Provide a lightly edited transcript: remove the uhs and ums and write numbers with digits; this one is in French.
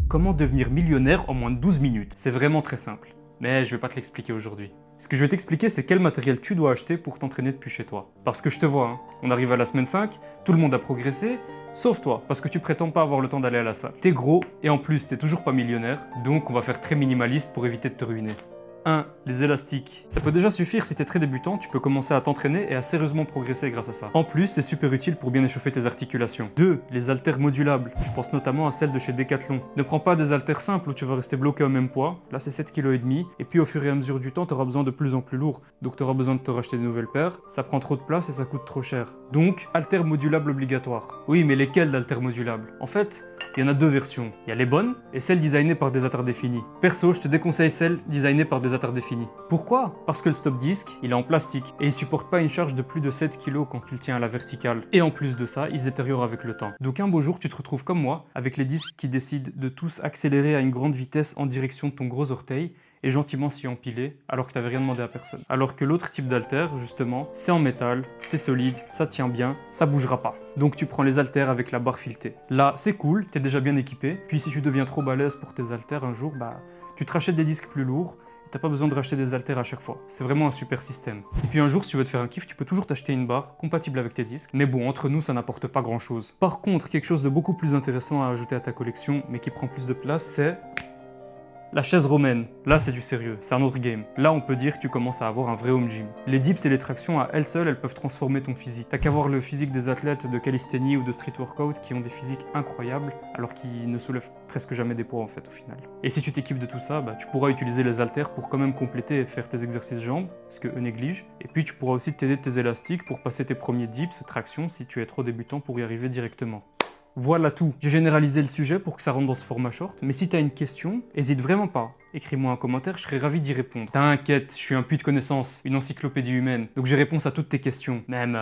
Comment devenir millionnaire en moins de 12 minutes? C'est vraiment très simple, mais je vais pas te l'expliquer aujourd'hui. Ce que je vais t'expliquer, c'est quel matériel tu dois acheter pour t'entraîner depuis chez toi. Parce que je te vois, hein, on arrive à la semaine 5, tout le monde a progressé, sauf toi, parce que tu prétends pas avoir le temps d'aller à la salle. T'es gros, et en plus t'es toujours pas millionnaire, donc on va faire très minimaliste pour éviter de te ruiner. 1. Les élastiques. Ça peut déjà suffire si t'es très débutant, tu peux commencer à t'entraîner et à sérieusement progresser grâce à ça. En plus, c'est super utile pour bien échauffer tes articulations. 2. Les haltères modulables. Je pense notamment à celles de chez Decathlon. Ne prends pas des haltères simples où tu vas rester bloqué au même poids. Là, c'est 7,5 kg. Et puis au fur et à mesure du temps, tu auras besoin de plus en plus lourd. Donc tu auras besoin de te racheter de nouvelles paires. Ça prend trop de place et ça coûte trop cher. Donc, haltères modulables obligatoires. Oui, mais lesquelles d'haltères modulables? En fait, il y en a deux versions. Il y a les bonnes et celles designées par des haltères définis. Perso, je te déconseille celles designées par des haltères définis. Pourquoi? Parce que le stop disc, il est en plastique et il supporte pas une charge de plus de 7 kg quand tu le tiens à la verticale. Et en plus de ça, il se détériore avec le temps. Donc un beau jour, tu te retrouves comme moi, avec les disques qui décident de tous accélérer à une grande vitesse en direction de ton gros orteil et gentiment s'y empiler alors que tu n'avais rien demandé à personne. Alors que l'autre type d'haltère, justement, c'est en métal, c'est solide, ça tient bien, ça bougera pas. Donc tu prends les haltères avec la barre filetée. Là, c'est cool, t'es déjà bien équipé, puis si tu deviens trop balèze pour tes haltères un jour, tu te rachètes des disques plus lourds, et t'as pas besoin de racheter des haltères à chaque fois. C'est vraiment un super système. Et puis un jour, si tu veux te faire un kiff, tu peux toujours t'acheter une barre compatible avec tes disques, mais bon, entre nous, ça n'apporte pas grand chose. Par contre, quelque chose de beaucoup plus intéressant à ajouter à ta collection, mais qui prend plus de place, c'est la chaise romaine. Là, c'est du sérieux, c'est un autre game. Là, on peut dire que tu commences à avoir un vrai home gym. Les dips et les tractions, à elles seules, elles peuvent transformer ton physique. T'as qu'à voir le physique des athlètes de calisthénie ou de street workout qui ont des physiques incroyables, alors qu'ils ne soulèvent presque jamais des poids en fait au final. Et si tu t'équipes de tout ça, tu pourras utiliser les haltères pour quand même compléter et faire tes exercices jambes, ce que eux négligent. Et puis tu pourras aussi t'aider de tes élastiques pour passer tes premiers dips, tractions, si tu es trop débutant pour y arriver directement. Voilà tout. J'ai généralisé le sujet pour que ça rentre dans ce format short, mais si t'as une question, hésite vraiment pas. Écris-moi un commentaire, je serai ravi d'y répondre. T'inquiète, je suis un puits de connaissances, une encyclopédie humaine, donc j'ai réponse à toutes tes questions. Même